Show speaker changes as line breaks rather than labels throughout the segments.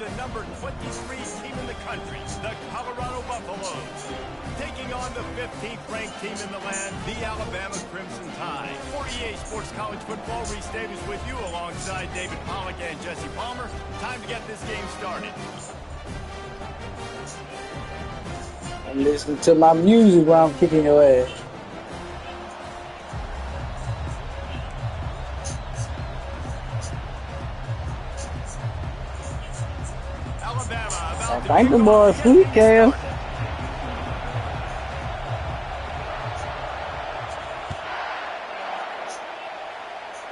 the number 23 team in the country, the Colorado Buffaloes, taking on the 15th ranked team in the land, the Alabama Crimson Tide. 48 Sports College Football, Reese Davis with you alongside David Pollack and Jesse Palmer. Time to get this game started.
And listen to my music while I'm kicking your ass. I think the boy sweet, Cam.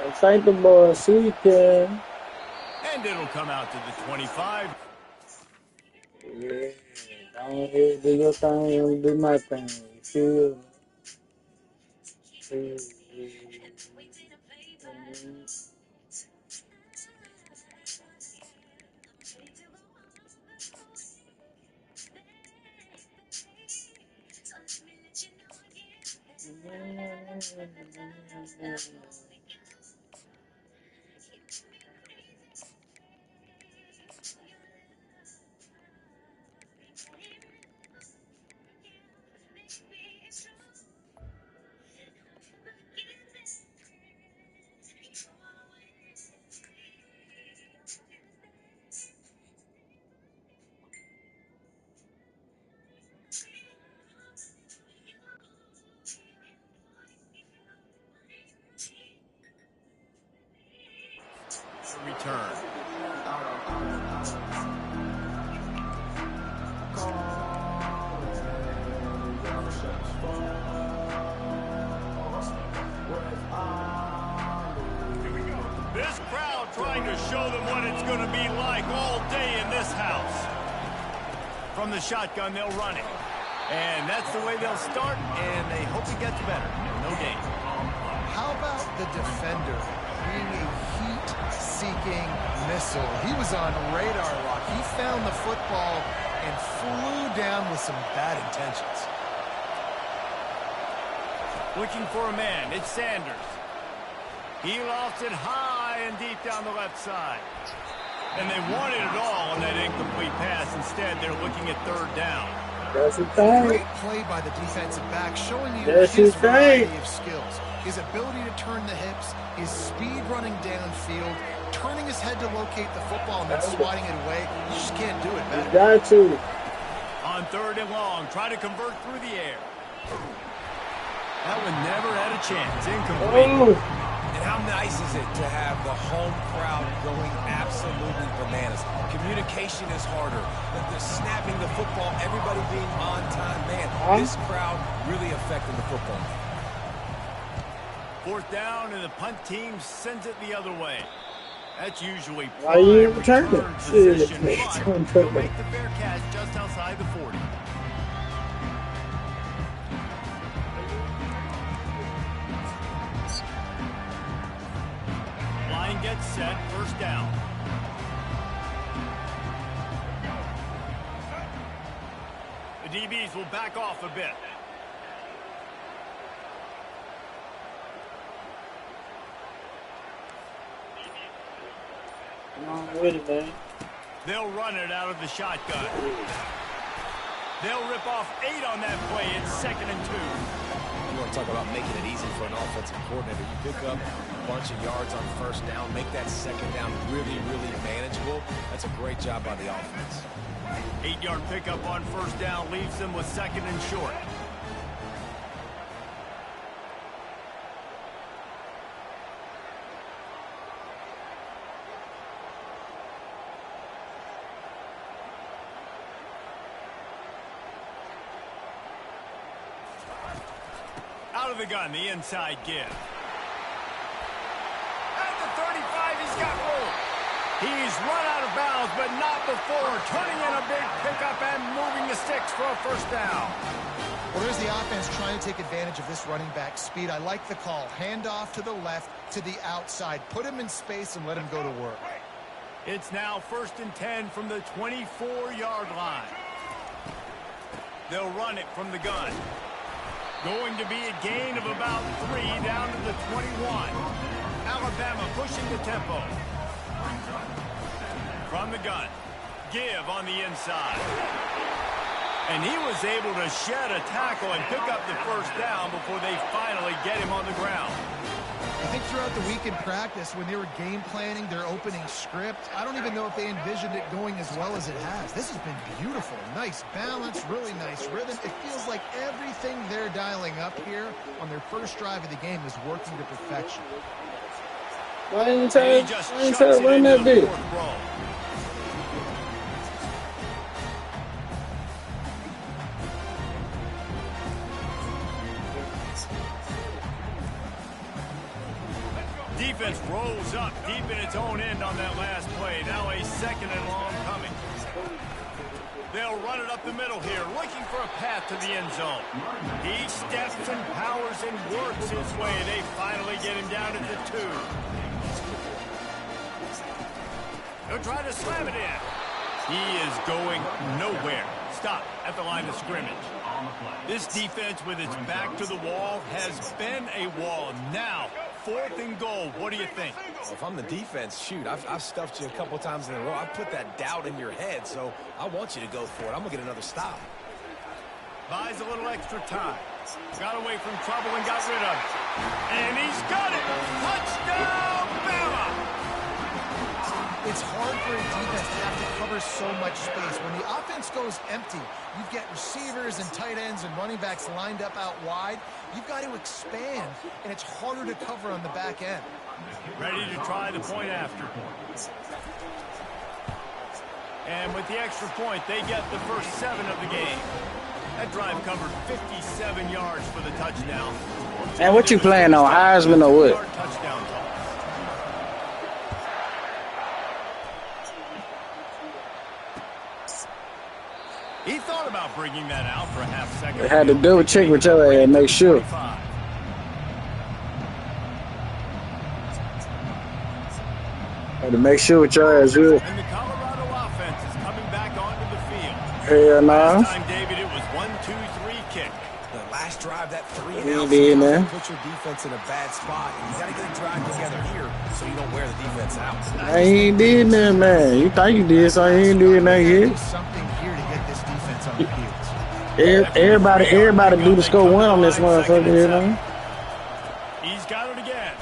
I think the boy sweet, Cam.
And it'll come out to the 25.
Yeah, don't do your thing, I'll do my thing. Feel me?
Return. This crowd trying to show them what it's going to be like all day in this house. From the shotgun, they'll run it. And that's the way they'll start, and they hope it gets better. No gain.
How about the defender being a heat-seeking missile? He was on radar lock. He found the football and flew down with some bad intentions.
Looking for a man. It's Sanders. He lofts it high and deep down the left side. And they wanted it all on that incomplete pass. Instead, they're looking at third down.
That's a thing.
Great play by the defensive back, showing you
That's
his
his
variety
thing.
of skills. His ability to turn the hips, his speed running downfield, turning his head to locate the football and then swatting it away. You just can't do it better.
Got to.
On third and long, try to convert through the air. That one never had a chance. Incomplete.
Oh.
And how nice is it to have the home crowd going absolutely bananas? Communication is harder. The snapping the football, everybody being on time. Man, this crowd really affecting the football.
Fourth down, and the punt team sends it the other way. That's usually
Why you
prime
return it?
return
Shit,
position,
it's
but
on
they'll
purpose.
make the fair catch just outside the 40. Line gets set, first down. The DBs will back off a bit.
Come on with it, man.
They'll run it out of the shotgun. They'll rip off 8 on that play. It's 2nd and 2.
You want to talk about making it easy for an offensive coordinator. You pick up a bunch of yards on first down, make that second down really, really manageable. That's a great job by the offense.
8-yard pickup on first down leaves them with 2nd and short. Out of the gun, the inside give. At the 35, he's got room. He's run out of bounds, but not before turning in a big pickup and moving the sticks for a first down.
Well, there's the offense trying to take advantage of this running back speed. I like the call. Hand off to the left, to the outside. Put him in space and let him go to work.
It's now 1st and 10 from the 24-yard line. They'll run it from the gun. Going to be a gain of about 3 down to the 21. Alabama pushing the tempo. From the gun. give on the inside. And he was able to shed a tackle and pick up the first down before they finally get him on the ground.
I think throughout the week in practice, when they were game planning their opening script, I don't even know if they envisioned it going as well as it has. This has been beautiful. Nice balance, really nice rhythm. It feels like everything they're dialing up here on their first drive of the game is working to perfection.
Why ain't you run that bit?
Defense rolls up deep in its own end on that last play. Now a second and long coming. They'll run it up the middle here, looking for a path to the end zone. He steps and powers and works his way. They finally get him down at the 2. They'll try to slam it in. He is going nowhere. Stop at the line of scrimmage. This defense with its back to the wall has been a wall. Now, 4th and goal. What do you think?
Well, if I'm the defense, shoot, I've stuffed you a couple times in a row. I've put that doubt in your head, so I want you to go for it. I'm going to get another stop.
Buys a little extra time. Got away from trouble and got rid of it. And he's got it. Touchdown, BAMA!
It's hard for a defense to have to cover so much space. When the offense goes empty, you get receivers and tight ends and running backs lined up out wide. You've got to expand, and it's harder to cover on the back end.
Ready to try the point after. And with the extra point, they get the first 7 of the game. That drive covered 57 yards for the touchdown.
And what you playing on, Heisman or what?
Touchdown toss. He thought about bringing that out for a half second.
They had to double check with your ass and make sure. Had to make sure with your ass good.
And the Colorado offense is coming back onto the field.
Hell no.
Last time, David, it was 1-2-3 kick.
The last drive, that 3 and
He
out,
did, man.
put your defense in a bad spot. And you got to get a drive together here so you don't wear the defense out.
I ain't did nothing, man. You think you did, so you ain't doing nothing here.
Something here to get this defense on the field.
Everybody do the score 1 on this motherfucker, you know?
He's got it again.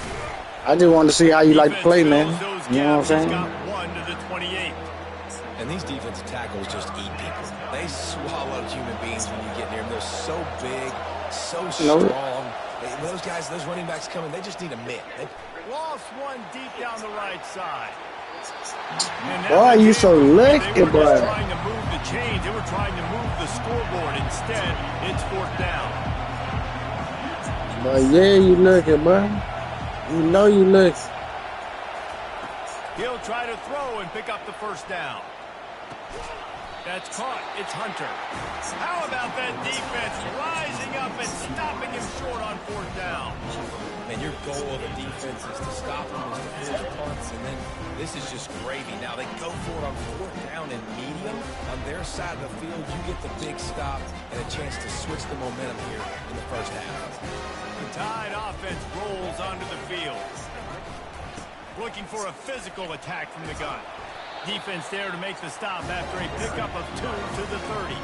I just wanted to see how you like to play, man. You know what I'm saying?
Got 1 to the 28.
And these defensive tackles just eat people. They swallow human beings when you get near them. They're so big, so strong. Those guys, those running backs coming, they just need a mitt.
Lost one deep down the right side.
Why are you so lucky,
boy? They were trying to move the chains. They were trying to move the scoreboard. Instead, it's 4th down.
But yeah, you lucky, bro. You know you lucky.
He'll try to throw and pick up the first down. That's caught. It's Hunter. How about that defense rising up and stopping him short on 4th down?
And your goal of the defense is to stop them, is to force punts, and then this is just gravy. Now they go for it on 4th down and medium. On their side of the field, you get the big stop and a chance to switch the momentum here in the first half.
The Tide offense rolls onto the field. Looking for a physical attack from the gun. Defense there to make the stop after a pickup of 2 to the 30.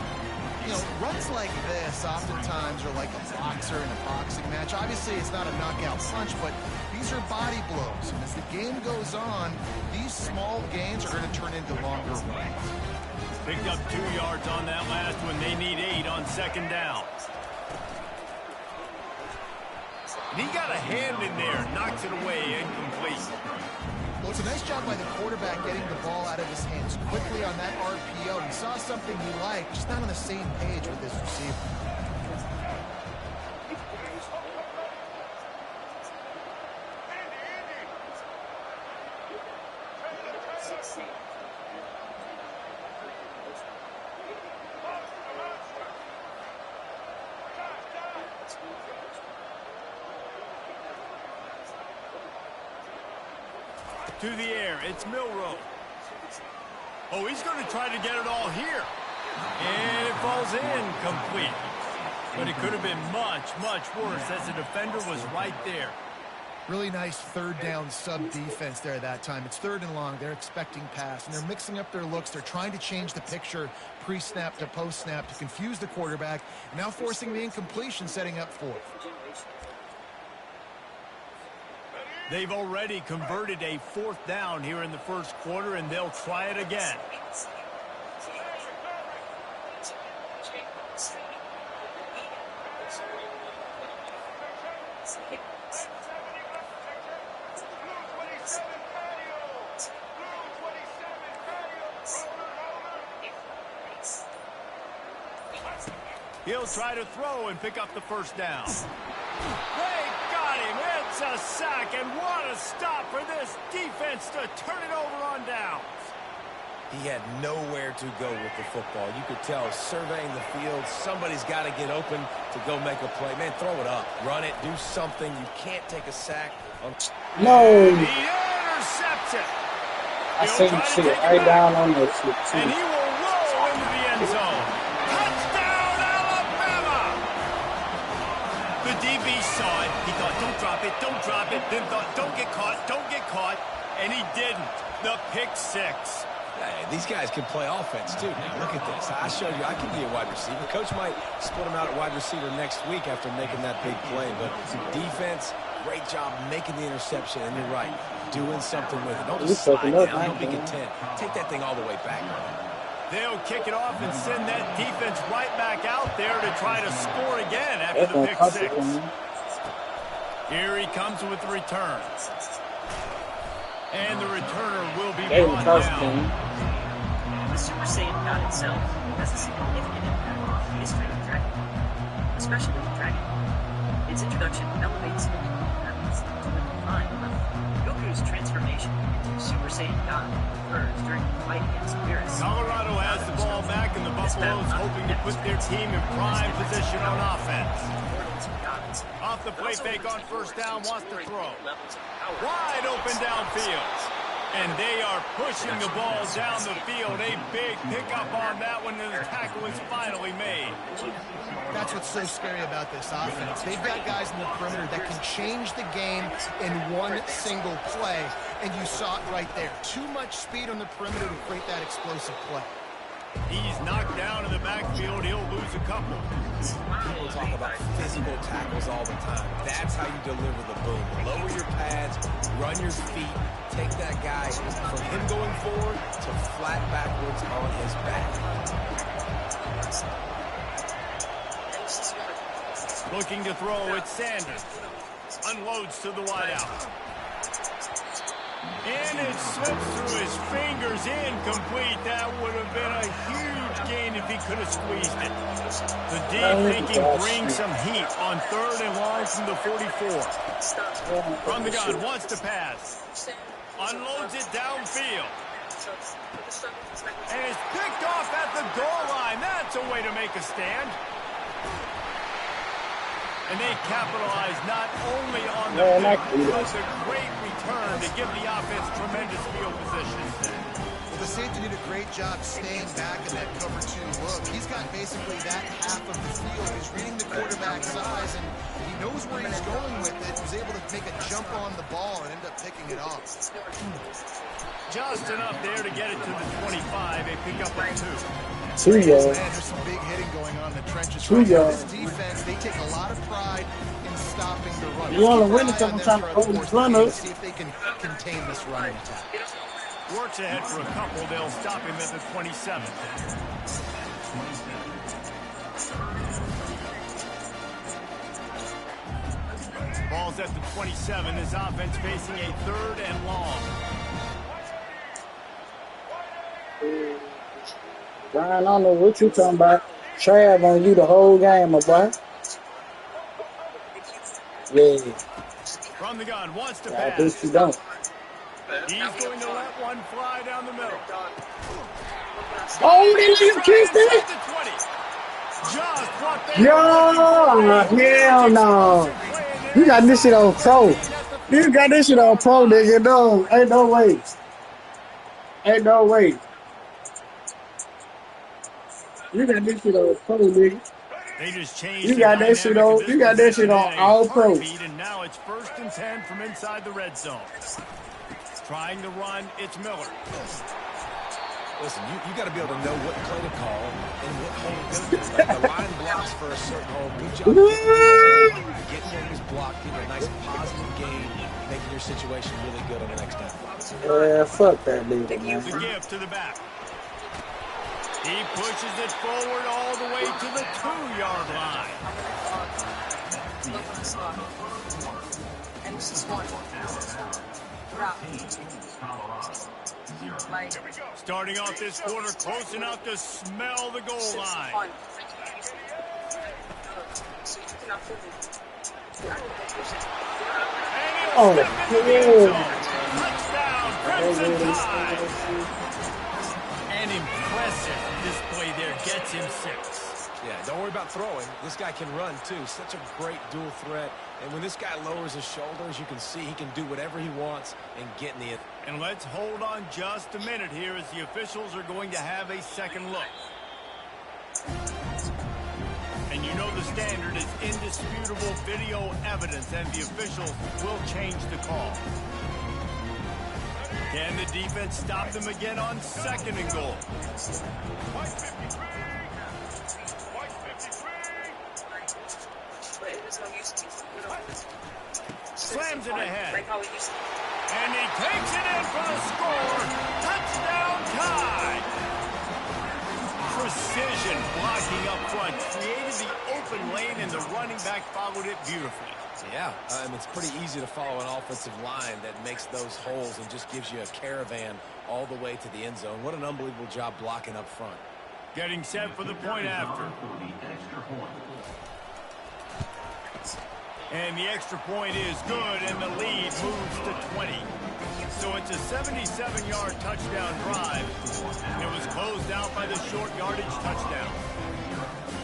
You know, runs like this oftentimes are like a boxer in a boxing match. Obviously, it's not a knockout punch, but these are body blows. And as the game goes on, these small gains are going to turn into longer runs.
Picked up 2 yards on that last one. They need 8 on 2nd down. And he got a hand in there, knocks it away, incomplete.
Well, it's a nice job by the quarterback getting the ball out of his hands quickly on that RPO. He saw something he liked, just not on the same page with his receiver.
To the air, it's Milrow. Oh, he's going to try to get it all here. And it falls incomplete. But it could have been much, much worse as the defender was right there.
Really nice third down sub defense there that time. It's 3rd and long. They're expecting pass, and they're mixing up their looks. They're trying to change the picture pre-snap to post-snap to confuse the quarterback, now forcing the incompletion, setting up 4th.
They've already converted a 4th down here in the first quarter, and they'll try it again. He'll try to throw and pick up the first down. They got him. It's a sack, and what a stop for this defense to turn it over on downs.
He had nowhere to go with the football. You could tell, surveying the field, somebody's got to get open to go make a play. Man, throw it up. Run it. Do something. You can't take a sack.
No.
And he intercepts it.
I seen shit right down on that shit, too.
And he will roll into the end zone. Touchdown, Alabama! The DB saw it. He thought, don't drop it, don't drop it. Then thought, don't get caught, don't get caught. And he didn't. The pick 6.
Hey, these guys can play offense, too. Now, look at this. I showed you I can be a wide receiver. Coach might split him out at wide receiver next week after making that big play. But defense, great job making the interception. And you're right, doing something with it. Don't just slide down. Don't be content. Take that thing all the way back.
They'll kick it off and send that defense right back out there to try to score again after the pick 6. Here he comes with the return. And the returner will be brought down.
The Super Saiyan God itself has a significant impact on the history of Dragon, especially the Dragon. Its introduction elevates the habits to a divine level. Goku's transformation into Super Saiyan God occurs during the fight against Beerus.
Colorado has the ball back, and the Buffaloes hoping to put their team in prime position on offense. Off the play fake on first down, wants to throw. Wide open downfield. And they are pushing the ball down the field. A big pickup on that one, and the tackle is finally made.
That's what's so scary about this offense. They've got guys in the perimeter that can change the game in one single play, and you saw it right there. Too much speed on the perimeter to create that explosive play.
He's knocked down in the backfield. He'll lose a couple.
People talk about physical tackles all the time. That's how you deliver the boom. Lower your pads, run your feet, take that guy from him going forward to flat backwards on his back.
Looking to throw, it's Sanders. Unloads to the wideout. And it slips through his fingers, incomplete. That would have been a huge gain if he could have squeezed it. The D thinking bring some heat on 3rd and long from the 44. From the gun, wants to pass. Unloads it downfield. And it's picked off at the goal line. That's a way to make a stand. And they capitalize not only on the pick, but the great return to give the offense tremendous field position.
Well, the safety did a great job staying back in that cover 2 look. He's got basically that half of the field. He's reading the quarterback's eyes, and he knows where he's going with it. He was able to make a jump on the ball and end up picking it off.
Just enough there to get it to the 25. They pick up a 2.
2 yards.
Man, there's some big hitting going on in the trenches right now. This defense, they take a lot of pride in stopping the run.
You want to win it, I'm trying to hold the runners.
See if they can contain this running attack.
Works ahead for a couple. They'll stop him at the 27. Ball's at the 27. His offense facing a 3rd and long.
Brian, I don't know what you talking about. Trav on you the whole game, my boy. Yeah.
From the gun, wants to
I
pass.
think you don't.
He's going to let one fly down the middle.
Oh, they let him kiss that?
Just what they
Yo, hell no. You got this shit on pro. You got this shit on pro, nigga. No, ain't no way. Ain't no way. You got this shit on pro, nigga.
They just changed
You
the
got that shit
dynamic of
on.
this
You got that shit
possession
on
in a
all pro.
heartbeat, and now it's 1st and 10 from inside the red zone. Trying to run, it's Miller.
Listen, you got to be able to know what play to call and what hole to go to. Like the line blocks for a certain hole. Good job getting through the hole, getting where he's blocked, getting a nice positive gain, making your situation really good on the next down.
Yeah, fuck that nigga,
The
man.
give to the back. He pushes it forward all the way to the 2-yard line. Starting off this quarter close enough to smell the goal line.
Oh,
Touchdown, Crimson Tide. An impressive display there gets him 6.
Yeah, don't worry about throwing. This guy can run, too. Such a great dual threat. And when this guy lowers his shoulders, you can see he can do whatever he wants and get in the...
And let's hold on just a minute here as the officials are going to have a second look. And you know the standard is indisputable video evidence, and the officials will change the call. Can the defense stop them again on 2nd and goal? Slams it ahead. And he takes it in for the score. Touchdown Tide. Precision blocking up front created the open lane, and the running back followed it beautifully.
Yeah, it's pretty easy to follow an offensive line that makes those holes and just gives you a caravan all the way to the end zone. What an unbelievable job blocking up front.
Getting set for the point after. And the extra point is good, and the lead moves to 20. So it's a 77-yard touchdown drive. It was closed out by the short yardage touchdown.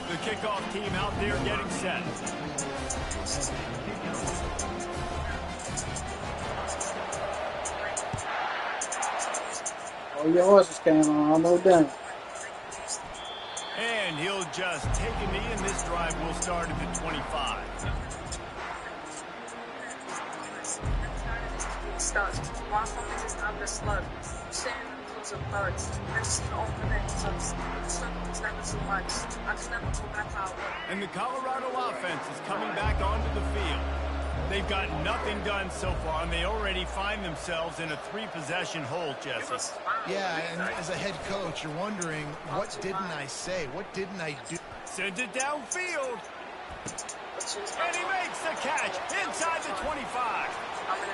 The kickoff team out there getting set.
Oh, your horses came on, no doubt.
And he'll just take a knee, and this drive will start at the 25. And the Colorado offense is coming back onto the field. They've got nothing done so far, and they already find themselves in a 3-possession hole, Jesse.
Yeah, and as a head coach, you're wondering, what didn't I say? What didn't I do?
Sends it downfield. And he makes the catch inside the 25.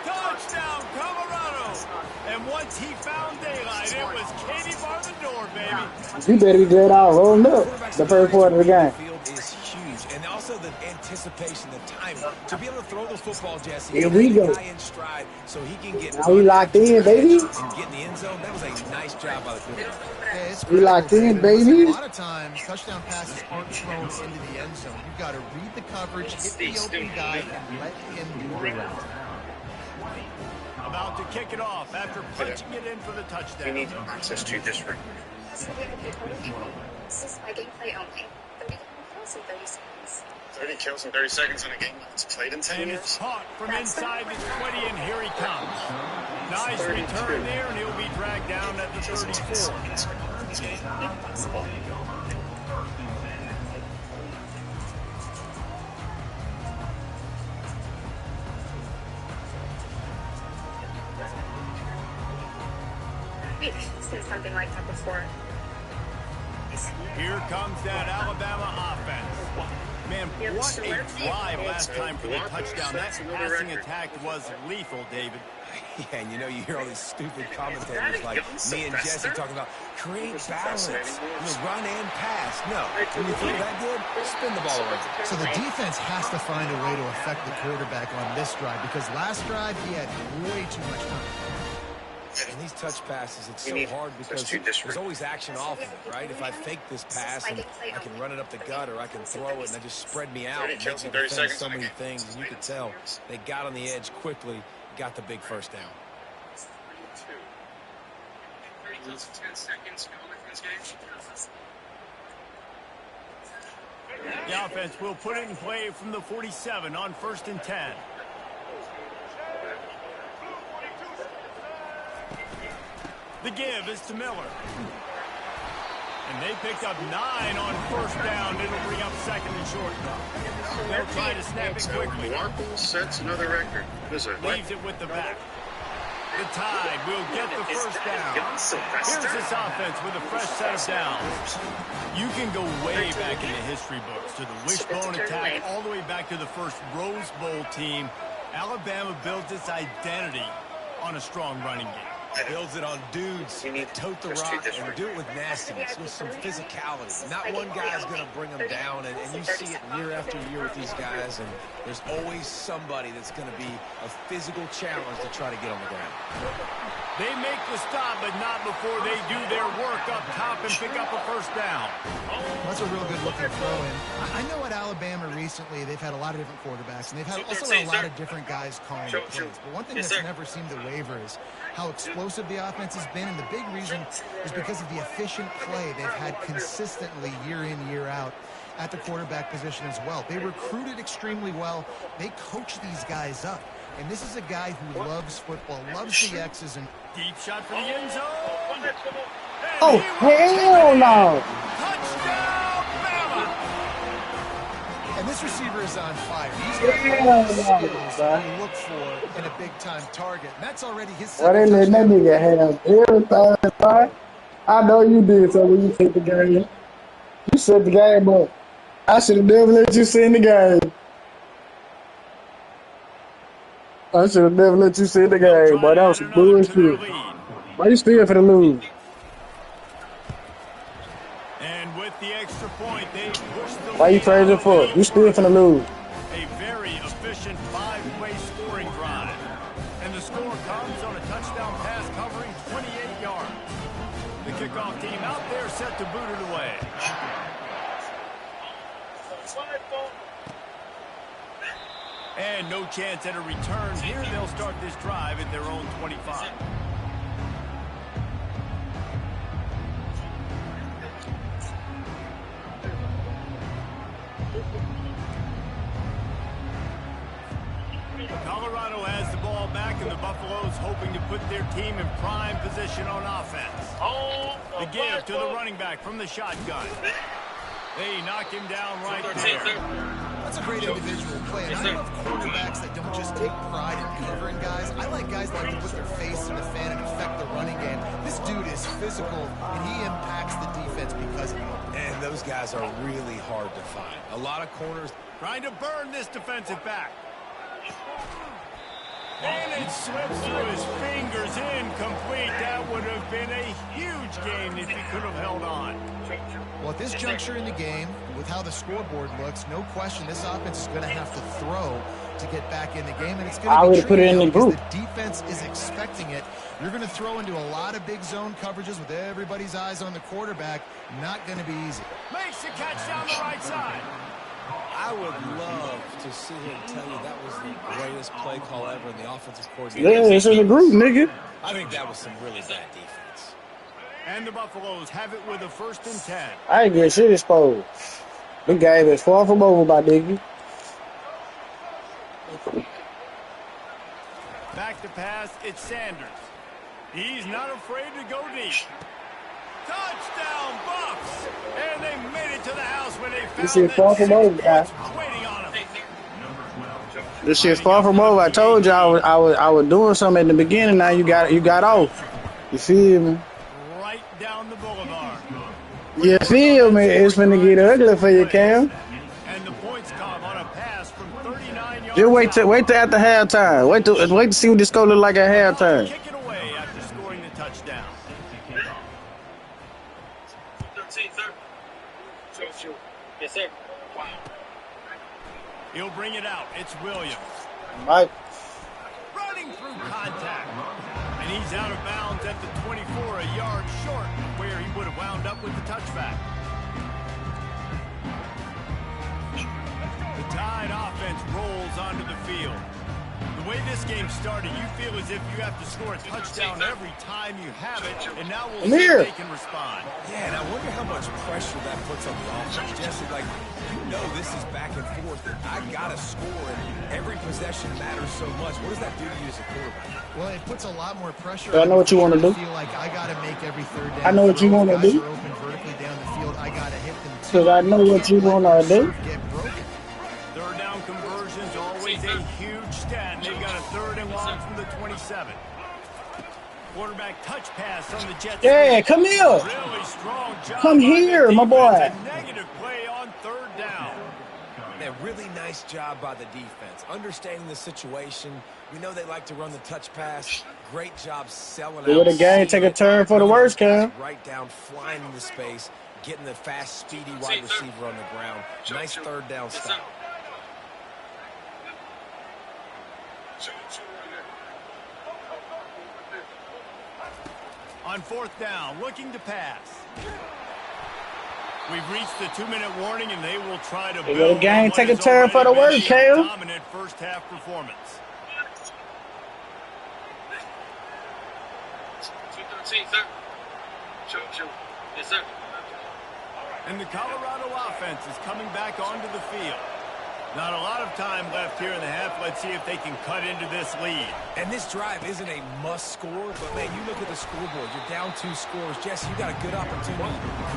Touchdown, Colorado. And once he found daylight, it was Katie bar the door, baby.
You better be good out rolling up the first part of the game.
Is huge, and also the anticipation, the timing to be able to throw the football, Jesse.
Here we go.
In stride, so he can get.
Now we locked in, baby.
And get in the end zone. That was a nice job by the quarterback.
Yeah,
We locked in, baby.
A lot of times, touchdown passes aren't thrown into the end zone. You've got to read the coverage, hit the open guy, and let him do the rest.
About to kick it off after punching it in for the touchdown.
We need access to this room.
This is my gameplay only. 30 kills in 30 seconds.
30 kills in 30 seconds in a game that's played in 10
And
years?
it's caught from inside the 20, and here he comes. Nice return there, and he'll be dragged down at the 34.
Impossible. We've seen something like that before.
Here comes that Alabama offense. Man, what a drive last time for the touchdown. That passing attack was lethal, David.
Yeah, and you hear all these stupid commentators like me and Jesse talking about create balance, run and pass. No, when you feel that good, spin the ball around.
So the defense has to find a way to affect the quarterback on this drive, because last drive he had way too much time.
And these touch passes, it's so hard because there's always action off of it, right? If I fake this pass and I can run it up the gut, or I can throw it and I just spread me out and make me defend so many things, and you can tell they got on the edge quickly, got the big first down.
10 seconds.
The offense will put it in play from the 47 on 1st and 10. The give is to Miller. And they picked up 9 on 1st down. It'll bring up 2nd and short. They'll try to snap it quickly.
Marple sets another record.
Leaves it with the back. The Tide will get the 1st down. Here's this offense with a fresh set of downs. You can go way back in the history books to the wishbone attack all the way back to the first Rose Bowl team. Alabama built its identity on a strong running game.
Builds it on dudes that tote the rock and do it with nastiness, with some physicality. Not one guy's going to bring them down, and you see it year after year with these guys, and there's always somebody that's going to be a physical challenge to try to get on the ground.
They make the stop, but not before they do their work up top and pick up a 1st down.
That's a real good-looking throw-in. I know at Alabama recently they've had a lot of different quarterbacks, and they've had also a lot of different guys calling the plays. But one thing that's never seemed to waver is how explosive the offense has been, and the big reason is because of the efficient play they've had consistently year in, year out at the quarterback position as well. They recruited extremely well. They coach these guys up. And this is a guy who loves football, loves the X's and...
Deep shot for the end zone.
Oh, hell no.
Touchdown, Bama.
And this receiver is on fire. He's got all the skills you look for in a big-time target. And that's already his
Why they let that nigga have everything, right? I know you did so when you took the game. You set the game up. I should have never let you see in the game. I should have never let you see the game, boy. That was some bullshit. Why you still for the lose?
And with the extra point, they push the
Why you trading for? You still for the lose.
A very efficient 5-way scoring drive. And the score comes on a touchdown pass covering 28 yards. The kickoff team out there set to boot it away. And no chance at a return here. They'll start this drive at their own 25. Colorado has the ball back, and the Buffaloes hoping to put their team in prime position on offense. The give to the running back from the shotgun. They knock him down right there.
That's a great individual play. And I love quarterbacks that don't just take pride in covering guys. I like guys that like to put their face in the fan and affect the running game. This dude is physical, and he impacts the defense because of it.
And those guys are really hard to find. A lot of corners
trying to burn this defensive back. And it slips through his fingers, incomplete. That would have been a huge gain if he could have held on.
Well, at this juncture in the game, with how the scoreboard looks, no question this offense is going to have to throw to get back in the game, and it's going to be
put it in the group.
The defense is expecting it. You're going to throw into a lot of big zone coverages with everybody's eyes on the quarterback. Not going to be easy.
Makes the catch down the right side.
I would love to sit here and tell you that was the greatest play call ever in the offensive coordinator.
Yeah, it's in the group, nigga.
I think that was some really bad defense.
And the Buffaloes have it with a 1st and 10.
I ain't get shit exposed. The game is far from over, my nigga.
Back to pass, it's Sanders. He's not afraid to go deep. Touchdown, Buffs! And they made it to the house when they found
this shit far from over, guys.
Waiting on him.
This shit's far from over. I told you I was doing something at the beginning. Now you got off. You feel me?
Right down the boulevard.
You feel me? It's finna get ugly for you, Cam.
And the points come on a pass from 39 yards.
Just wait till after halftime. Wait to see what this score look like at halftime.
Kick it away after scoring the touchdown.
Yes, sir. Wow.
He'll bring it out. It's Williams.
Right.
Running through contact. And he's out of bounds at the 24, a yard short of where he would have wound up with the touchback. The Tide offense rolls onto the field. The way this game started, you feel as if you have to score a touchdown every time you have it, and now we'll see if they can respond.
Yeah, and I wonder how much pressure that puts on the offense. Jesse, like, you know this is back and forth. I got to score, and every possession matters so much. What does that do to you as a quarterback?
Well, it puts a lot more pressure.
I know what you want to do.
I feel like I got to make every third down.
I know what you want to do.
Guys are open vertically down the field. I got to hit them.
Because I know what you want to do.
Get broken.
Third down conversions, always a huge stat. And they've got a 3rd and long from the 27. Quarterback touch pass on the Jets.
Yeah, come here.
Really strong job.
Come here, my boy.
A negative play on 3rd down.
A really nice job by the defense, understanding the situation. We know they like to run the touch pass. Great job selling
Do
out.
it again. Take a turn for the worst, Cam.
Right down, flying into space, getting the fast, speedy wide receiver on the ground. Nice 3rd down stop.
On 4th down, looking to pass. We've reached the 2-minute warning, and they will try to build
it again. Take a
what is
turn for the
already
worst,
been a
Cam.
dominant first-half performance.
213, sir. Shoot. Yes, sir.
And the Colorado offense is coming back onto the field. Not a lot of time left here in the half. Let's see if they can cut into this lead.
And this drive isn't a must score, but, man, you look at the scoreboard. You're down 2 scores. Jesse, you got a good opportunity.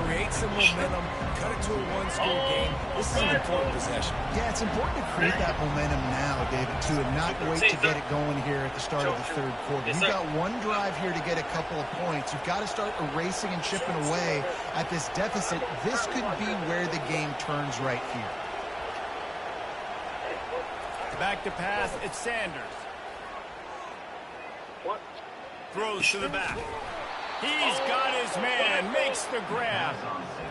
Create some momentum. Cut it to a 1-score game. This is an important possession.
Yeah, it's important to create that momentum now, David, too, and not wait to get it going here at the start of the 3rd quarter. You've got one drive here to get a couple of points. You've got to start erasing and chipping away at this deficit. This could be where the game turns right here.
Back to pass, it's Sanders. Throws to the back. He's got his man, makes the grab.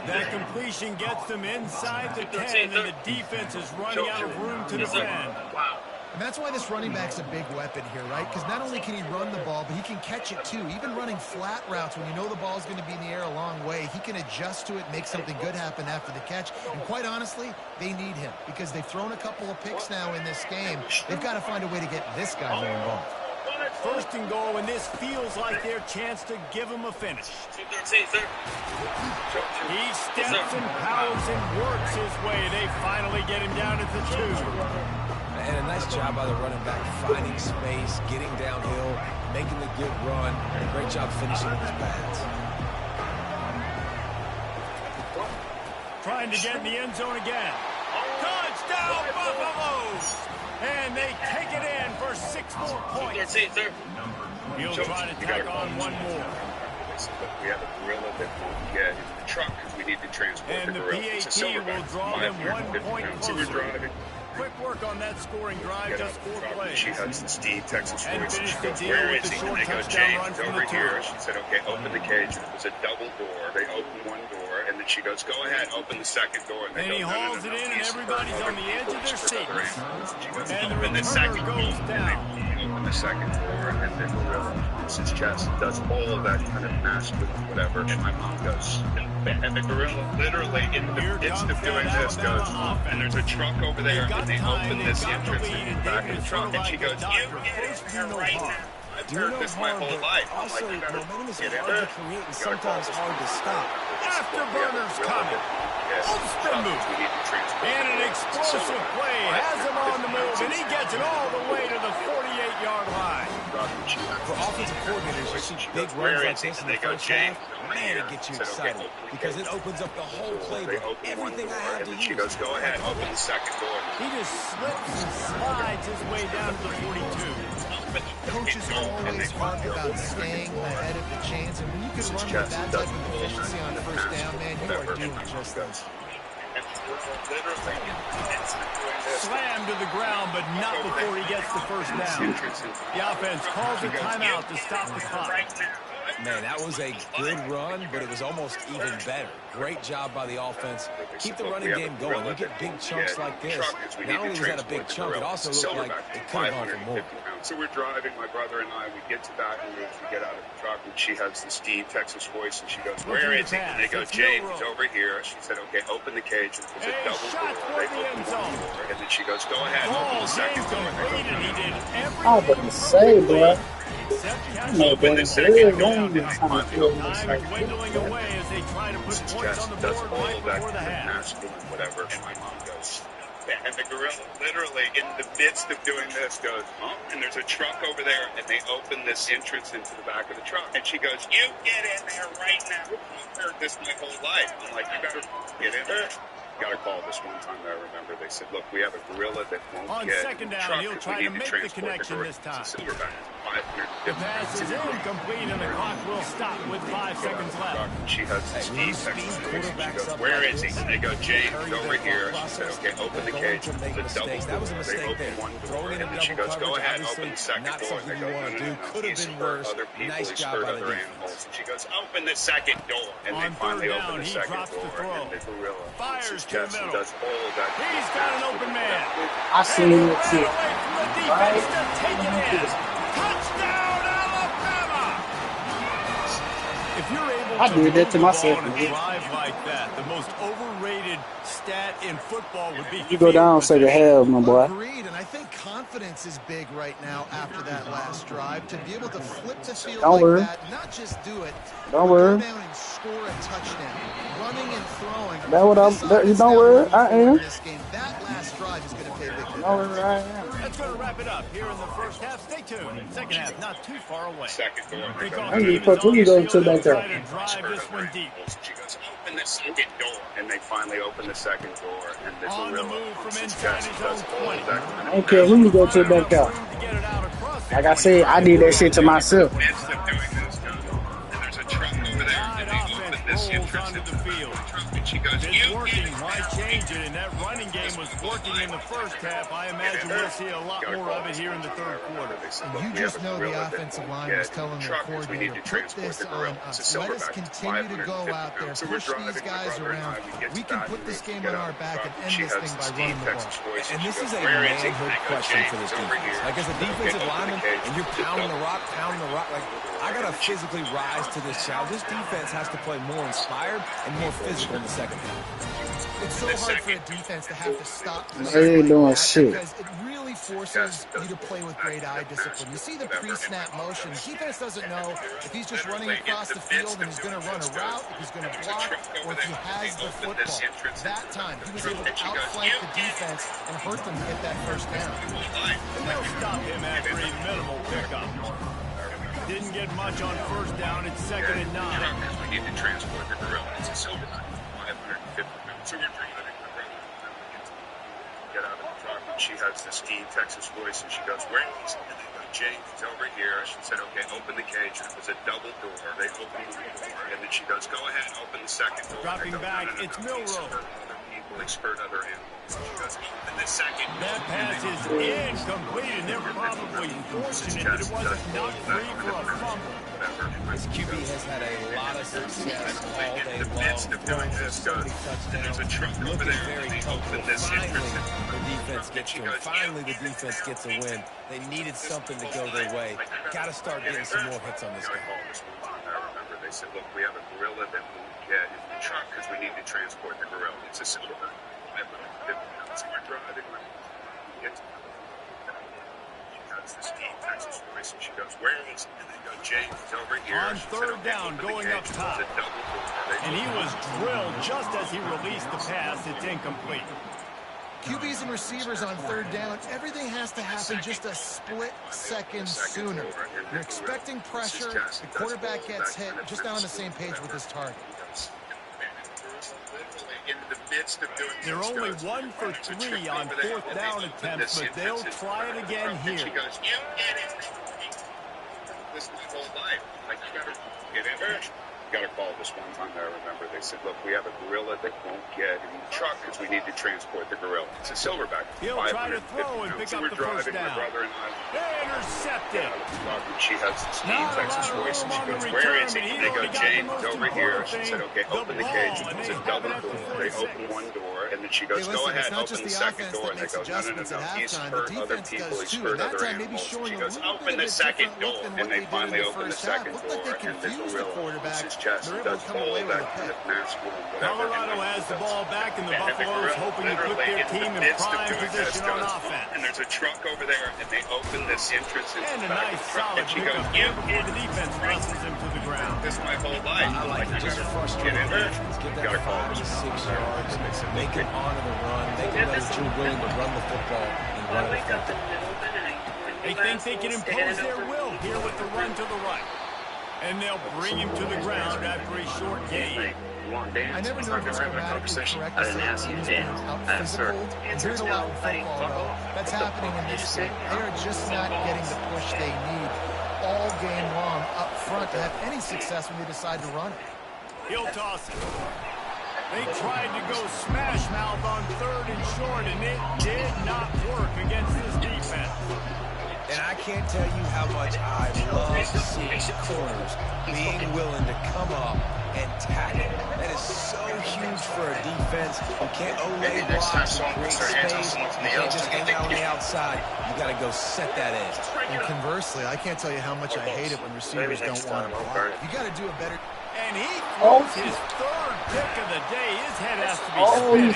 That completion gets them inside the 10, and the defense is running out of room to defend.
And that's why this running back's a big weapon here, right? Because not only can he run the ball, but he can catch it too. Even running flat routes when you know the ball's going to be in the air a long way, he can adjust to it, make something good happen after the catch. And quite honestly, they need him because they've thrown a couple of picks now in this game. They've got to find a way to get this guy more involved.
1st and goal, and this feels like their chance to give him a finish.
213, sir.
He steps and powers and works his way. They finally get him down at the 2.
And a nice job by the running back, finding space, getting downhill, making the good run. Great job finishing with his pads.
Trying to get in the end zone again. Touchdown, Buffaloes! And they take it in for 6 more points.
213, sir.
He'll try to tack on one more.
We have a gorilla that won't get in the truck because we need to transport
And the PAT will draw them 1 point closer. Quick work on that scoring drive, just 4 plays.
She hugs the Steve, Texas
And
voice, and she
finished the
goes,
deal
where
with
is
the
he?
short
And they go,
touchdown
James,
run
it's
from
over
the
here.
2.
She said, okay, open the cage. And it was a double door. They open one door, and then she goes, go ahead, open the 2nd door. And,
And he hauls it in, and everybody's on the edge of their seats.
She goes,
And the
open the
returner
2nd
goes
door.
down.
And they open the 2nd door, and then gorilla opens his chest and does all of that kind of masculine whatever. And my mom goes, and the gorilla literally in the midst of doing this goes, and there's a truck over there, and they open this entrance in the back of the truck, and she goes, you get in here right now. I've heard this my whole life. I'm
Also,
like, you gotta
momentum is
get in
hard
there.
to create and sometimes hard to stop.
Afterburners coming. Old spin move. And an explosive play has him on the move, and he gets it all the way to the 48-yard line.
For offensive coordinators, you see big runs like this in the first half, man, it gets you excited because it opens up the whole playbook. Everything I have to use.
She goes, go ahead, open the 2nd door.
He just slips and slides his way down to the 42.
Coaches always talk about staying ahead of the chains, and when you can run with that type of efficiency on 1st down, man, you are doing just that.
Slammed to the ground, but not before he gets the 1st down. The offense calls a timeout to stop the clock.
Man, that was a good run, but it was almost even better. Great job by the offense. Keep the running game going. You get big chunks like this. Not only was that a big chunk, it also looked like it could have gone for more.
So we're driving, my brother and I, we get to Baton Rouge, we get out of the truck, and she has this deep Texas voice, and she goes, where is he? And they go, James, he's over here. She said, okay, open the cage. It was a double door. They opened one door, and then she goes, go ahead, open the second door.
I was about to say, bro. No,
open the second door.
Time
Dwindling away as they try to put points on the
does
board
all
right
of that
before the half.
masculine whatever, and my mom goes, and the gorilla literally in the midst of doing this goes, oh, and there's a truck over there, and they open this entrance into the back of the truck, and she goes, you get in there right now. I've heard this my whole life. I'm like, you better get in there. Got a call this one time that I remember. They said, look, we have a gorilla that won't
on
get
second down,
truck,
he'll try to make the connection this time. The pass is incomplete, and the clock will stop with 5 seconds left.
She has Steve Texas voice, and she goes, where is he? And they go, James, over here. She said, okay, open the cage. It's a double door. They open one door, and then she goes, go ahead, open the second door. And they go, no. He's hurt other people. He's hurt other animals. And she goes, open the second door. And they finally open the second door, and the gorilla
fires to the middle.
does all of that.
He's got an open man.
I seen it too.
Away from the defense to take it in. Touchdown, Alabama! If you're able
I did that to
move the
myself,
ball on a
man.
drive like that, the most overrated stat in football would be
You go down second half, my boy.
Agreed, and I think confidence is big right now after that last drive. To be able to flip the field
Don't
like
worry.
that, not just do it,
Don't
but
worry.
go down and score a touchdown. Running and throwing.
That what I'm.
This
That,
offense
don't
now
worry.
moving
I
forward
am.
in this game. That last drive is going to pay big dividends.
Don't worry. I am.
That's going to wrap it up here in the first half. Stay tuned. Second half, not too far away.
Second door.
Kickoff
I need
game
to put
is on
you
the
going to
field.
back
They'll
there.
try to drive this one deep.
She goes, open the second door. And they finally open the second door, and the
On the
gorilla
move from
his
inside
chest
his
does
own
all
20.
of that.
I don't care who you go to back out.
To get it out across the
Like I said, I did that shit to myself.
Midst of doing this, and there's a truck over there, and they open this entrance
onto
into
the field.
and she goes,
It's
you
working.
get it
Why
now.
change it? And that running game was working in the first half. I imagine we'll see a lot more of it here in the third quarter.
And you just know the offensive line was telling the coordinator, put this on us. Let us continue to go out there, push these guys around. We can put this game on our back and end this thing by running the ball.
And this is a manhood question for this defense. Like, as a defensive lineman, and you're pounding the rock, like, I got to physically rise to this challenge. This defense has to play more inspired and more physical in the second half.
It's so hard for a defense to have to stop.
They ain't doing shit.
Because it really forces you to play with great eye discipline. You see the pre-snap motion. The defense doesn't know if he's just running across the field and he's going to run a route, if he's going to block, or if he has the football. That time, he was able to outflank the defense and hurt them to get that first down.
And they'll stop him after a minimal pickup. Didn't get much on first down. It's second and 9.
We need to transport the gorilla. It's a silver line, 550 pounds. So we're driving the gorilla. Get out of the truck. And she has this deep Texas voice, and she goes, where is he? And they go, James, he's over here. She said, okay, open the cage. It was a double door. They opened the door, and then she goes, go ahead, open the second door.
Dropping back, it's Milrow.
He's hurt other animals. She goes, open the second door.
That pass is incomplete, and they're probably fortunate that it wasn't knocked free for a fumble.
This QB has had a lot of success all day long.
Doing this, there's a truck over
Looking
there.
very comfortable. Finally, the defense gets to him. Finally, the defense gets a win. They needed something to go their way. Got to start getting some more hits on this guy.
I remember they said, look, we have a gorilla that won't get in the truck because we need to transport the gorilla. It's a silver line. So we're driving. We get to this deep Texas voice, and she goes, where is he? And they go, James, he's over here.
On
She said,
third
okay,
down,
open the
going
cage.
up top.
It's a double door.
And he was drilled just as he released the pass. It's incomplete.
QBs and receivers on third down, everything has to happen just a split second sooner. You're expecting pressure, the quarterback gets hit, just not on the same page with his target.
They're only 1 for 3 on fourth down attempts, but they'll try it again here.
She goes, you get it. This is my whole life. Like, you better get in there. got a call this one time that I remember. They said, look, we have a gorilla that won't get in the truck because we need to transport the gorilla. It's a silverback.
He'll try to throw and pick up the first down.
My brother and I.
Intercepted.
She has this deep Texas voice, and she goes, where is he? And they go, James, over here. She said, okay, open the cage. It's a double door. They open one door, and then she goes, go ahead, open the second door. And they go, no. He's hurt other people. He's hurt other animals. She goes, open the second door. And they finally open the second door, and the gorilla puts his chest and does all that kind of mask move, whatever.
Colorado has the ball back, and the Buffaloes hoping to put their team in prime position on offense.
And there's a truck over there, and they open this entrance into
and
the
a
back
nice
of the truck,
solid
and she goes,
pickup before the defense wrestles him to the ground.
This is my whole life.
I like it. Just frustrated defense. Get that 5 to 6 yards. Make it honor the run. Make it know that you're willing to run the football and run it effectively.
They think they can impose their will here with the run to the right. And they'll bring him to the ground after a short gain.
I never know if it's grammatically correct to say teams being out-physical. You hear it a lot in football, though. That's happening in this game. They are just not getting the push they need all game long up front to have any success when they decide to run it.
He'll toss it. They tried to go smash mouth on 3rd and short, and it did not work against this defense.
And I can't tell you how much I love seeing corners being willing to come up and tackle. That is so huge for a defense. You can't overlay blocks and create space. You can't just hang out on the outside. You got to go set that edge.
And conversely, I can't tell you how much I hate it when receivers don't want to block. You got to do a better.
And he throws his 3rd pick of the day. His head has to be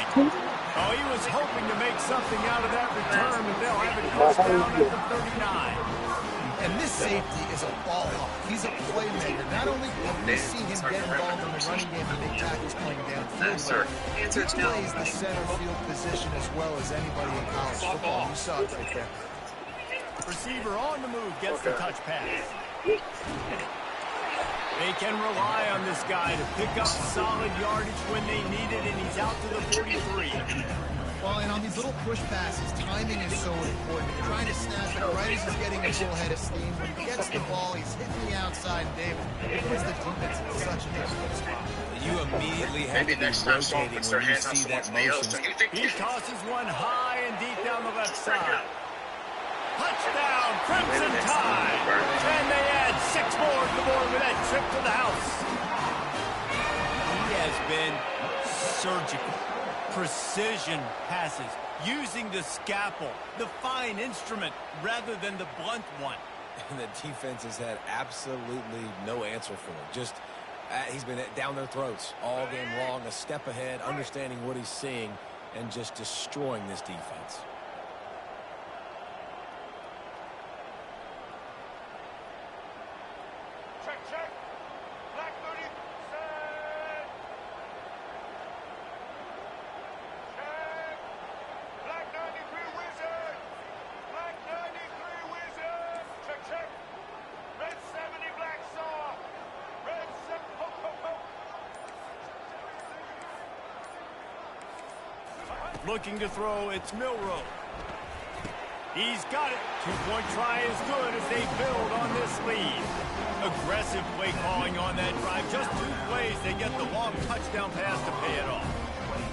spinning. Oh, he was hoping to make something out of that return, but they'll have it first down at the 39.
And this safety is a ball hawk. He's a playmaker. Not only have we seen him get involved in the running game and make tackles playing downfield, he plays the center field position as well as anybody in college football. You saw it right there.
Receiver on the move gets the touch pass. They can rely on this guy to pick up solid yardage when they need it, and he's out to the 43.
Well, and on these little push passes, timing is so important. You're trying to snap it right as he's getting a full head of steam. When he gets the ball, he's hitting the outside, David. It puts the defense in such a difficult spot.
You immediately have to be rotating when you see that motion.
He tosses one high and deep down the left side. Touchdown, Crimson Tide! And they add 6 more to the board with that trip to the house. He has been surgical. Precision passes, using the scalpel, the fine instrument, rather than the blunt one.
And the defense has had absolutely no answer for it. Just, he's been down their throats all game long, a step ahead, understanding what he's seeing, and just destroying this defense.
Looking to throw, it's Milroe. He's got it. 2-point try is good as they build on this lead. Aggressive play calling on that drive. Just 2 plays, they get the long touchdown pass to pay it off.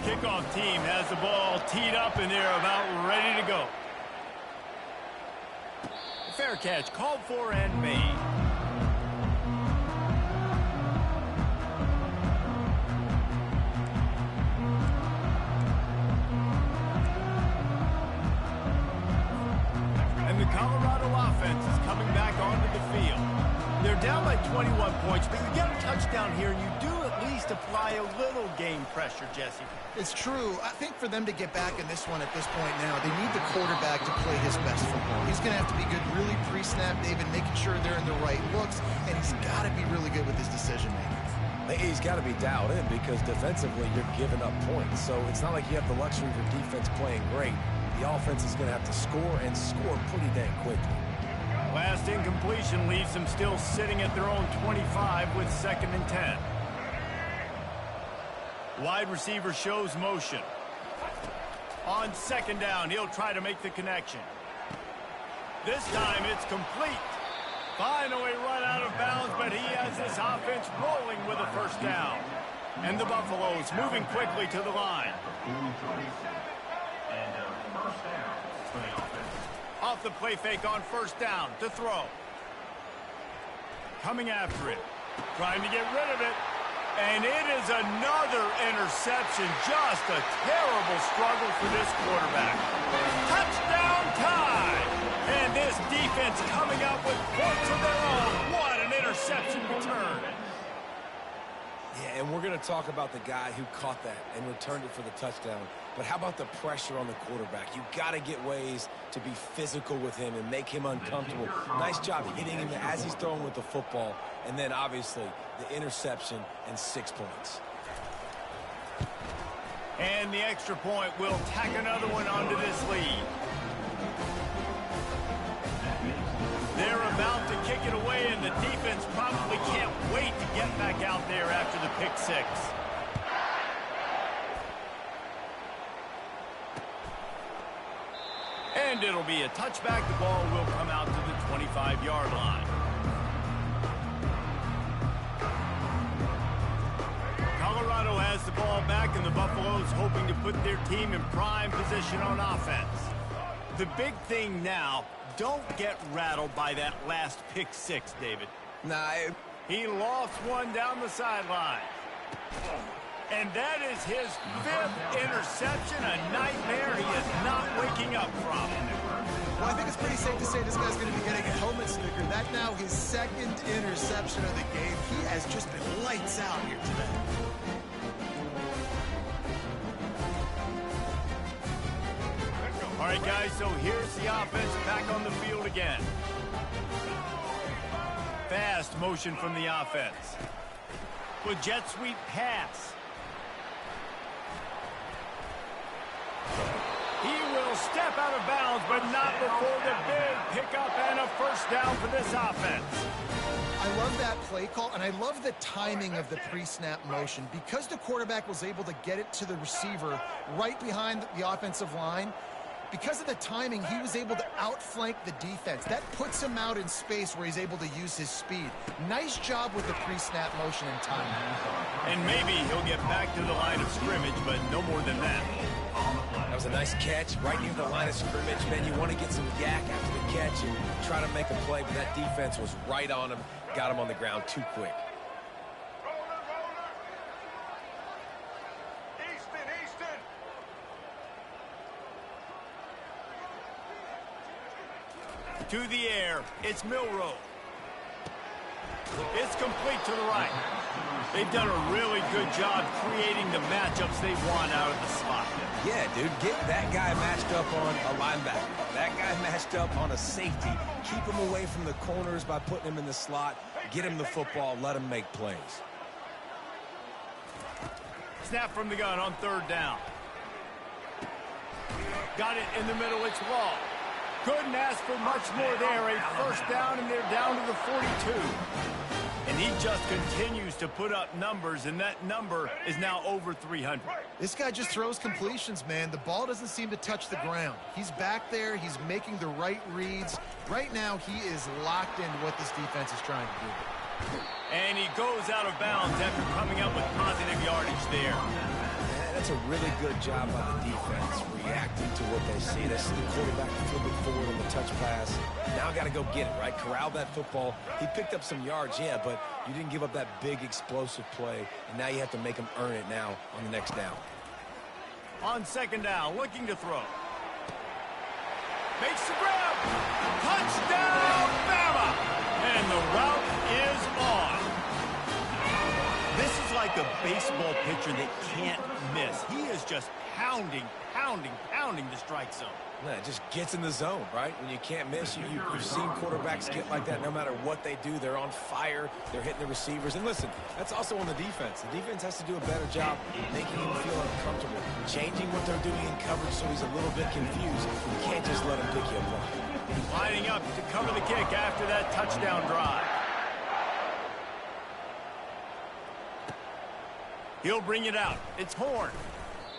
Kickoff team has the ball teed up, and they're about ready to go. Fair catch called for and made. Colorado offense is coming back onto the field. They're down by 21 points, but you get a touchdown here, and you do at least apply a little game pressure, Jesse.
It's true. I think for them to get back in this one at this point now, they need the quarterback to play his best football. He's going to have to be good really pre-snap, David, making sure they're in the right looks, and he's got to be really good with his decision-making.
He's got to be dialed in because defensively you're giving up points. So it's not like you have the luxury of your defense playing great. The offense is going to have to score and score pretty dang quickly.
Last incompletion leaves them still sitting at their own 25 with 2nd and 10. Wide receiver shows motion. On 2nd down, he'll try to make the connection. This time it's complete. Finally run out of bounds, but he has this offense rolling with a first down. And the Buffaloes moving quickly to the line. Off the play fake on first down to throw. Coming after it. Trying to get rid of it. And it is another interception. Just a terrible struggle for this quarterback. Touchdown tie! And this defense coming up with points of their own. What an interception return.
Yeah, and we're going to talk about the guy who caught that and returned it for the touchdown. But how about the pressure on the quarterback? You got to get ways to be physical with him and make him uncomfortable. Nice job hitting him as he's throwing with the football. And then, obviously, the interception and 6 points.
And the extra point will tack another one onto this lead. They're about to kick it away, and the defense probably can't wait to get back out there after the pick six. And it'll be a touchback. The ball will come out to the 25-yard line. Colorado has the ball back, and the Buffaloes hoping to put their team in prime position on offense. The big thing now, don't get rattled by that last pick six, David. He lost one down the sideline. And that is his 5th interception, a nightmare he is not waking up from.
Well, I think it's pretty safe to say this guy's going to be getting a helmet sticker. That's now his 2nd interception of the game. He has just been lights out here today.
All right, guys, so here's the offense back on the field again. Fast motion from the offense. With jet sweep pass. He will step out of bounds, but not before the big pickup and a first down for this offense.
I love that play call, and I love the timing of the pre-snap motion. Because the quarterback was able to get it to the receiver right behind the offensive line, because of the timing, he was able to outflank the defense. That puts him out in space where he's able to use his speed. Nice job with the pre-snap motion and timing.
And maybe he'll get back to the line of scrimmage, but no more than that.
That was a nice catch right near the line of scrimmage. Man, you want to get some yak after the catch and try to make a play, but that defense was right on him, got him on the ground too quick.
To the air, it's Milroe. It's complete to the right. They've done a really good job creating the matchups they want out of the slot.
Yeah, dude, get that guy matched up on a linebacker. That guy matched up on a safety. Keep him away from the corners by putting him in the slot. Get him the football, let him make plays.
Snap from the gun on 3rd down. Got it in the middle, it's Law. Couldn't ask for much more there. A first down, and they're down to the 42. And he just continues to put up numbers, and that number is now over 300.
This guy just throws completions, man. The ball doesn't seem to touch the ground. He's back there. He's making the right reads. Right now, he is locked into what this defense is trying to do.
And he goes out of bounds after coming up with positive yardage there.
That's a really good job by the defense, reacting to what they see. They see the quarterback flip it forward on the touch pass. Now got to go get it, right? Corral that football. He picked up some yards, yeah, but you didn't give up that big explosive play, and now you have to make him earn it now on the next down.
On 2nd down, looking to throw. Makes the grab. Touchdown, BAMA! And the route is on. This is like a baseball pitcher that can't miss. He is just pounding the strike zone.
Yeah, it just gets in the zone, right? When you can't miss, you've seen quarterbacks get like that no matter what they do. They're on fire. They're hitting the receivers. And listen, that's also on the defense. The defense has to do a better job making him feel uncomfortable, changing what they're doing in coverage so he's a little bit confused. You can't just let him pick you apart.
Lining up to cover the kick after that touchdown drive. He'll bring it out. It's Horn.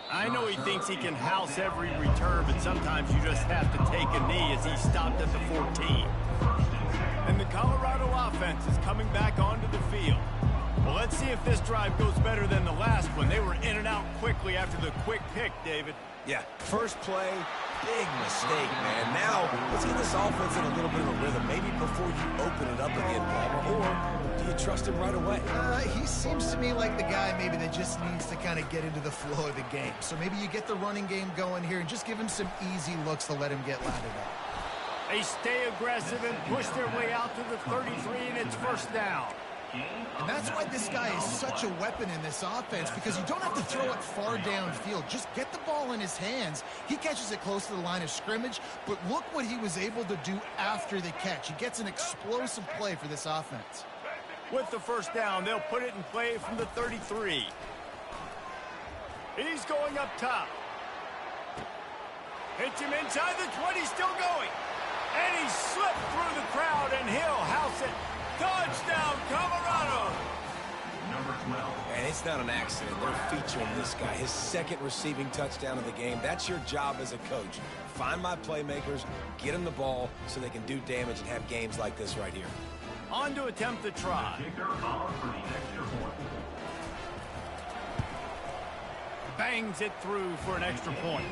I know he thinks he can house every return, but sometimes you just have to take a knee as he stopped at the 14. And the Colorado offense is coming back onto the field. Well, let's see if this drive goes better than the last one. They were in and out quickly after the quick pick, David.
Yeah, first play, big mistake, man. Now, let's get this offense in a little bit of a rhythm. Maybe before you open it up again, Palmer, or do you trust him right away?
He seems to me like the guy maybe that just needs to kind of get into the flow of the game. So maybe you get the running game going here and just give him some easy looks to let him get lathered up.
They stay aggressive and push their way out to the 33, and it's first down.
And that's why this guy is such a weapon in this offense, because you don't have to throw it far downfield. Just get the ball in his hands. He catches it close to the line of scrimmage, but look what he was able to do after the catch. He gets an explosive play for this offense.
With the first down, they'll put it in play from the 33. He's going up top. Hits him inside the 20, still going. And he slipped through the crowd, and he'll house it. Touchdown, Colorado!
Number 12.
And it's not an accident. They're featuring this guy. His second receiving touchdown of the game. That's your job as a coach. Find my playmakers, get them the ball so they can do damage and have games like this right here.
On to attempt the try.
Kicker on for the extra point.
Bangs it through for an extra point.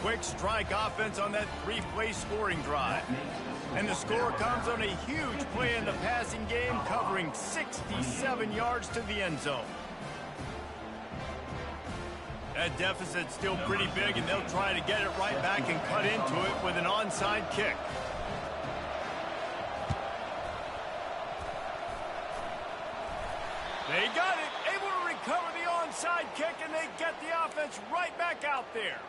Quick strike offense on that three-play scoring drive. And the score comes on a huge play in the passing game, covering 67 yards to the end zone. That deficit's still pretty big, and they'll try to get it right back and cut into it with an onside kick. They got it, able to recover the onside kick, and they get the offense right back out there.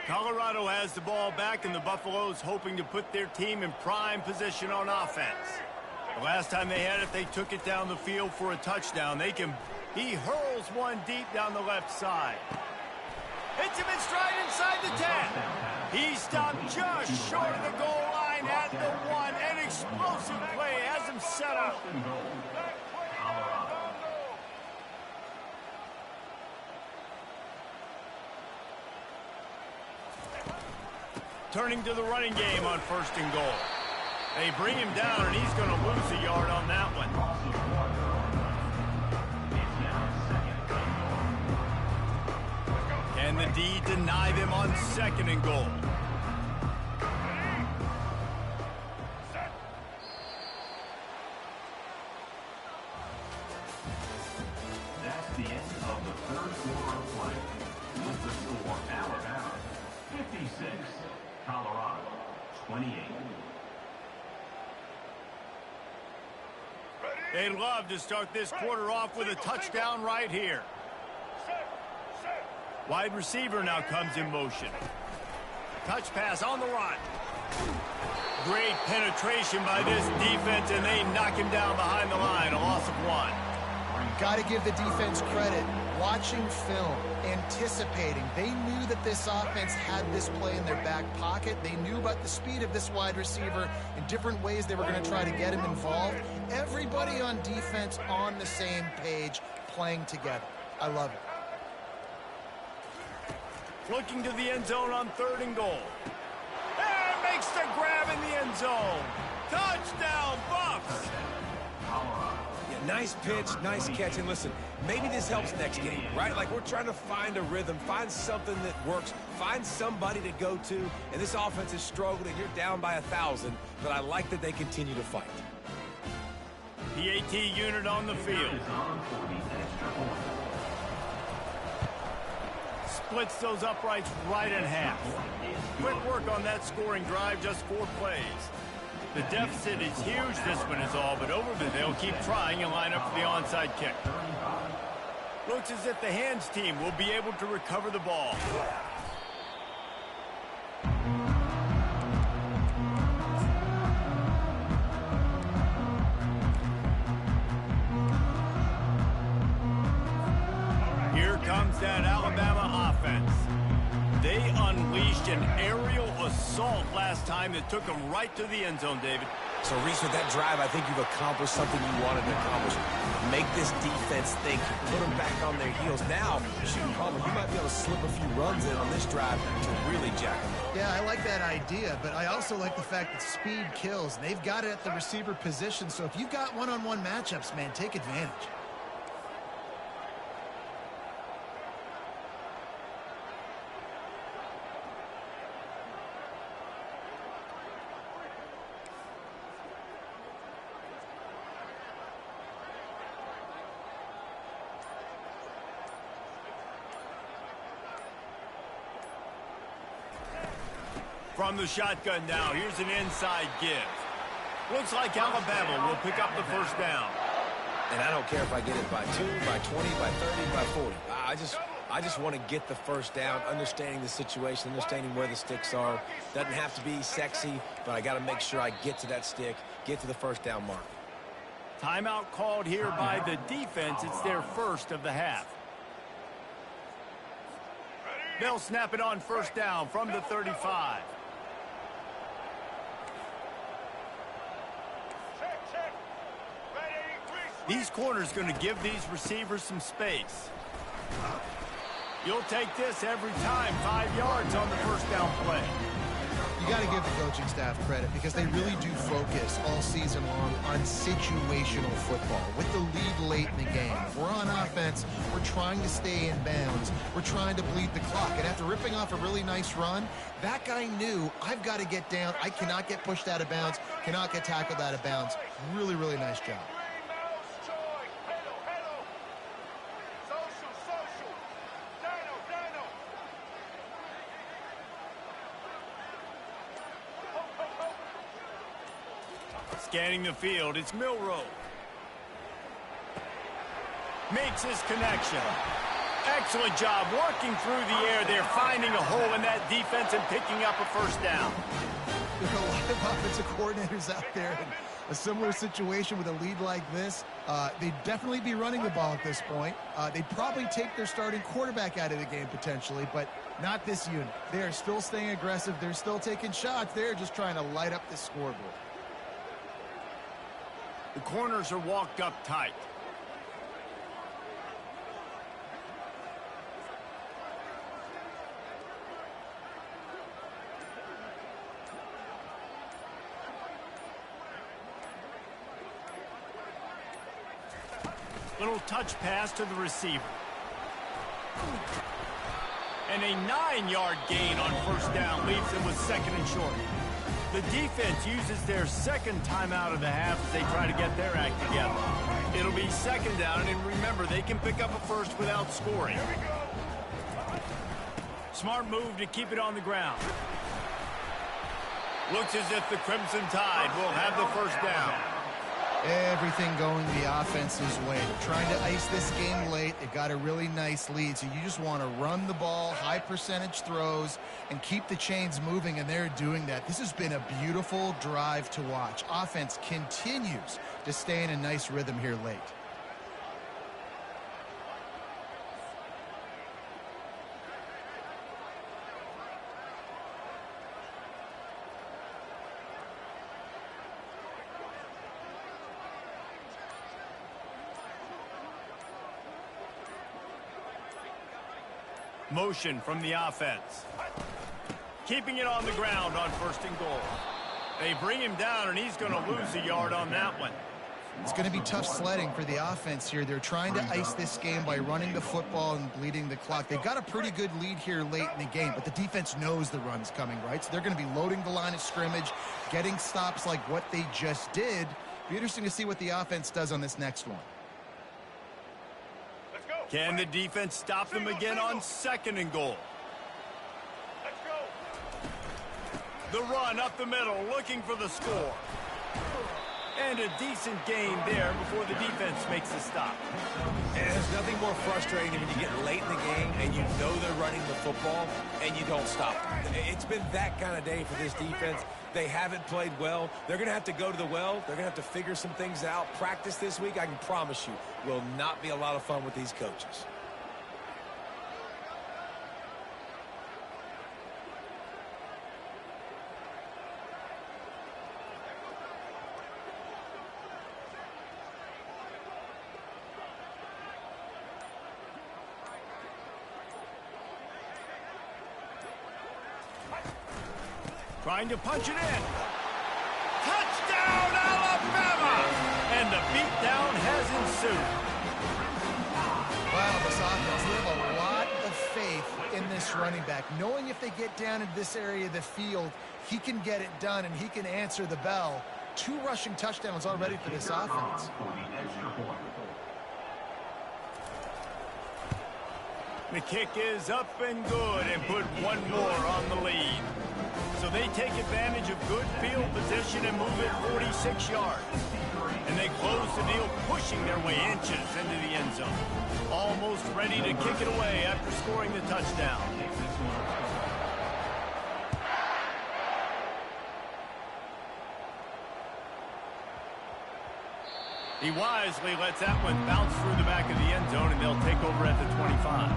Colorado has the ball back, and the Buffaloes hoping to put their team in prime position on offense. The last time they had it, they took it down the field for a touchdown. He hurls one deep down the left side. Hits him in stride inside the 10. He stopped just short of the goal line at the 1. An explosive play has him set up. Turning to the running game on first and goal. They bring him down, and he's going to lose a yard on that one. And the D deny them on second and goal.
That's the end of the third quarter of play. With the score, Alabama 56, Colorado 28.
They'd love to start this quarter off with a touchdown right here. Wide receiver now comes in motion. Touch pass on the run. Great penetration by this defense, and they knock him down behind the line. A loss of 1.
Got to give the defense credit. Watching film, anticipating. They knew that this offense had this play in their back pocket. They knew about the speed of this wide receiver in different ways they were going to try to get him involved. Everybody on defense on the same page, playing together. I love it.
Looking to the end zone on third and goal. And makes the grab in the end zone. Touchdown, Buffs!
Yeah, nice pitch, nice catch. And listen, maybe this helps next game, right? Like, we're trying to find a rhythm, find something that works, find somebody to go to. And this offense is struggling. You're down by 1,000, but I like that they continue to fight.
PAT unit on the field. Splits those uprights right in half. Quick work on that scoring drive, just 4 plays. The deficit is huge, this one is all, but over there they'll keep trying and line up for the onside kick. Looks as if the hands team will be able to recover the ball. Here comes that Alabama offense. They unleashed an aerial assault last time that took them right to the end zone, David.
So, Reese, with that drive, I think you've accomplished something you wanted to accomplish. Make this defense think. Put them back on their heels. Now, shoot, Palmer, you might be able to slip a few runs in on this drive to really jack them up.
Yeah, I like that idea, but I also like the fact that speed kills. They've got it at the receiver position, so if you've got one-on-one matchups, man, take advantage.
From the shotgun now, here's an inside give. Looks like Alabama will pick up the first down.
And I don't care if I get it by 2, by 20, by 30, by 40. I just want to get the first down, understanding the situation, understanding where the sticks are. Doesn't have to be sexy, but I got to make sure I get to that stick, get to the first down mark.
Timeout called here by the defense. It's their first of the half. They'll snap it on first down from the 35. These corners going to give these receivers some space. You'll take this every time. 5 yards on the first down play.
You got to give the coaching staff credit because they really do focus all season long on situational football. With the lead late in the game, if we're on offense, we're trying to stay in bounds. We're trying to bleed the clock. And after ripping off a really nice run, that guy knew, I've got to get down. I cannot get pushed out of bounds, cannot get tackled out of bounds. Really, really nice job.
Scanning the field, it's Milroe. Makes his connection. Excellent job working through the air. They're finding a hole in that defense and picking up a first down.
There are a lot of offensive coordinators out there in a similar situation with a lead like this. They'd definitely be running the ball at this point. They'd probably take their starting quarterback out of the game potentially, but not this unit. They are still staying aggressive. They're still taking shots. They're just trying to light up the scoreboard.
The corners are walked up tight. Little touch pass to the receiver. And a 9-yard gain on first down leaves them with second and short. The defense uses their second timeout of the half as they try to get their act together. It'll be second down, and remember, they can pick up a first without scoring. Smart move to keep it on the ground. Looks as if the Crimson Tide will have the first down.
Everything going the offense's way. They're trying to ice this game late. They've got a really nice lead, so you just want to run the ball, high percentage throws, and keep the chains moving, and they're doing that. This has been a beautiful drive to watch. Offense continues to stay in a nice rhythm here late.
Motion from the offense. Keeping it on the ground on first and goal. They bring him down, and he's going to lose a yard on that one.
It's going to be tough sledding for the offense here. They're trying to ice this game by running the football and bleeding the clock. They've got a pretty good lead here late in the game, but the defense knows the run's coming, right? So they're going to be loading the line of scrimmage, getting stops like what they just did. Be interesting to see what the offense does on this next one.
Can the defense stop them again on second and goal? The run up the middle, looking for the score. And a decent gain there before the defense makes a stop.
And there's nothing more frustrating than when you get late in the game and you know they're running the football and you don't stop them. It's been that kind of day for this defense. They haven't played well. They're going to have to go to the well. They're going to have to figure some things out. Practice this week, I can promise you, will not be a lot of fun with these coaches.
Trying to punch it in. Touchdown, Alabama! And the beatdown has ensued.
Wow, this offense, they have a lot of faith in this running back, knowing if they get down in this area of the field, he can get it done and he can answer the bell. 2 rushing touchdowns already for this offense.
The kick is up and good and put one more on the lead. So they take advantage of good field position and move it 46 yards. And they close the deal, pushing their way inches into the end zone. Almost ready to kick it away after scoring the touchdown. He wisely lets that one bounce through the back of the end zone, and they'll take over at the 25.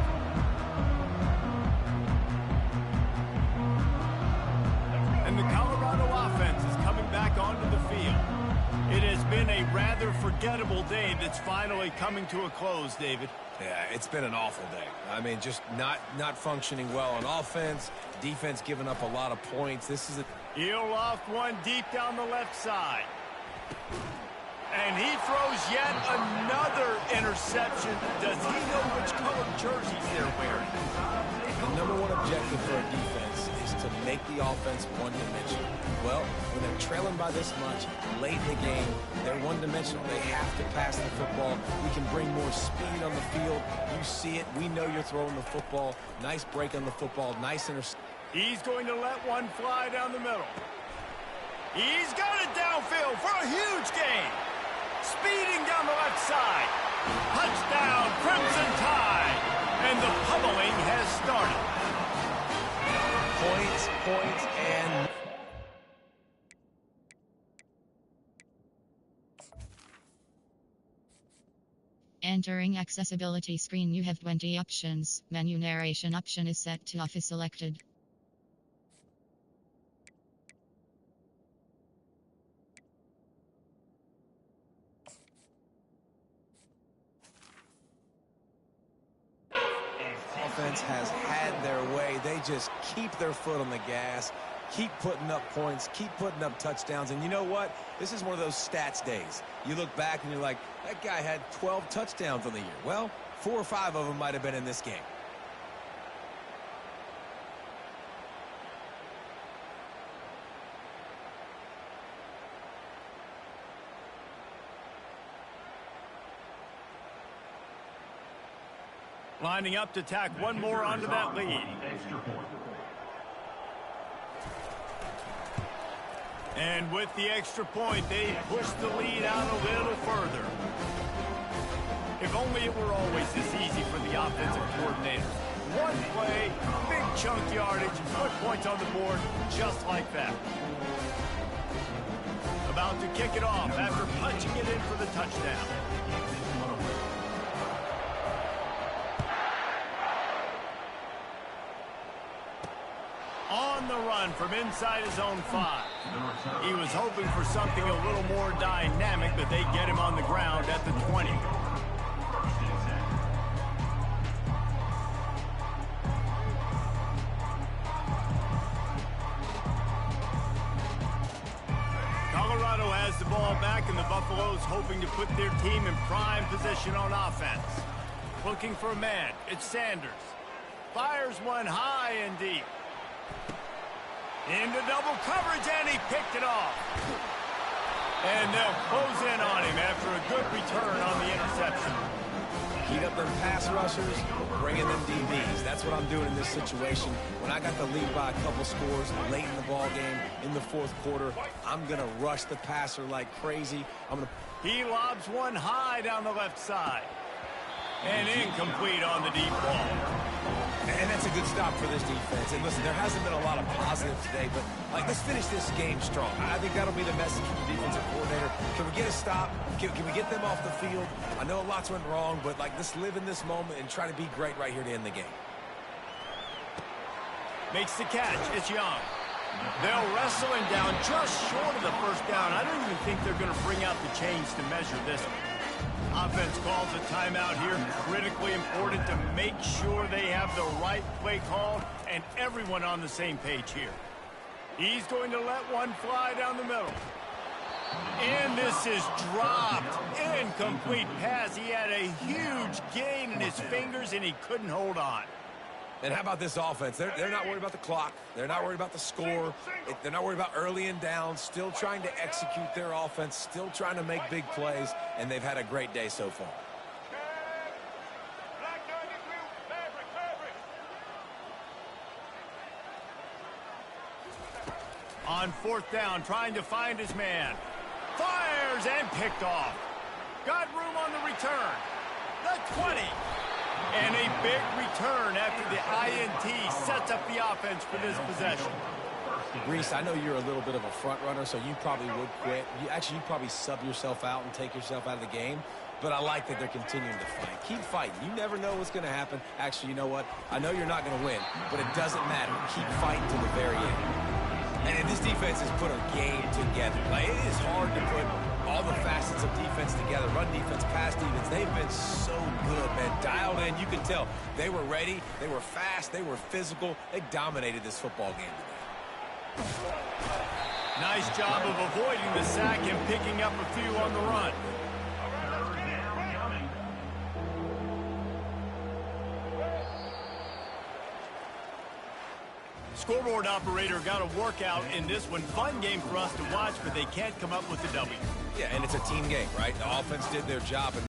And the Colorado offense is coming back onto the field. It has been a rather forgettable day that's finally coming to a close, David.
Yeah, it's been an awful day. I mean, just not functioning well on offense. Defense giving up a lot of points. This is a...
He'll loft one deep down the left side. And he throws yet another interception. Does he know which colored jerseys they're wearing?
The number one objective for a defense is to make the offense one-dimensional. Well, when they're trailing by this much, late in the game, they're one-dimensional. They have to pass the football. We can bring more speed on the field. You see it. We know you're throwing the football. Nice break on the football. Nice interception.
He's going to let one fly down the middle. He's got it downfield for a huge gain. Speeding down the left side. Touchdown, Crimson Tide. And the pummeling has started.
Points, and...
Entering accessibility screen, you have 20 options. Menu narration option is set to off is selected.
Offense has had their way. They just keep their foot on the gas, keep putting up points, keep putting up touchdowns. And you know what? This is one of those stats days. You look back and you're like, that guy had 12 touchdowns on the year. Well, 4 or 5 of them might have been in this game.
Lining up to tack one more onto that lead. And with the extra point, they push the lead out a little further. If only it were always this easy for the offensive coordinator. One play, big chunk yardage, put points on the board just like that. About to kick it off after punching it in for the touchdown. On the run from inside his own 5. He was hoping for something a little more dynamic, but they get him on the ground at the 20. Colorado has the ball back, and the Buffaloes hoping to put their team in prime position on offense. Looking for a man. It's Sanders. Fires one high and deep. Into double coverage, and he picked it off. And they'll close in on him after a good return on the interception.
Heat up them pass rushers, bringing them DBs. That's what I'm doing in this situation. When I got the lead by a couple scores late in the ball game, in the 4th quarter, I'm going to rush the passer like crazy.
He lobs one high down the left side. And incomplete on the deep ball.
And that's a good stop for this defense. And listen, there hasn't been a lot of positives today, but let's finish this game strong. I think that'll be the message from the defensive coordinator. Can we get a stop? Can we get them off the field? I know lots went wrong, but let's live in this moment and try to be great right here to end the game.
Makes the catch. It's Young. They'll wrestle him down just short of the first down. I don't even think they're going to bring out the chains to measure this one. Offense calls a timeout here. Critically important to make sure they have the right play called and everyone on the same page here. He's going to let one fly down the middle. And this is dropped. Incomplete pass. He had a huge gain in his fingers, and he couldn't hold on.
And how about this offense? They're not worried about the clock. They're not worried about the score. They're not worried about early and down. Still trying to execute their offense. Still trying to make big plays. And they've had a great day so far.
On fourth down, trying to find his man. Fires and picked off. Got room on the return. The 20. And a big return after the INT sets up the offense for this possession.
Reese, I know you're a little bit of a front runner, so you probably would quit. You'd probably sub yourself out and take yourself out of the game. But I like that they're continuing to fight. Keep fighting. You never know what's going to happen. Actually, you know what? I know you're not going to win, but it doesn't matter. Keep fighting to the very end. And this defense has put a game together. Like, it is hard to put all the facets of defense together. Run defense, pass defense. They've been so good, man. Dialed in. You can tell they were ready. They were fast. They were physical. They dominated this football game today.
Nice job of avoiding the sack and picking up a few on the run. Scoreboard operator got a workout in this one. Fun game for us to watch, but they can't come up with the W.
Yeah, and it's a team game, right? The offense did their job.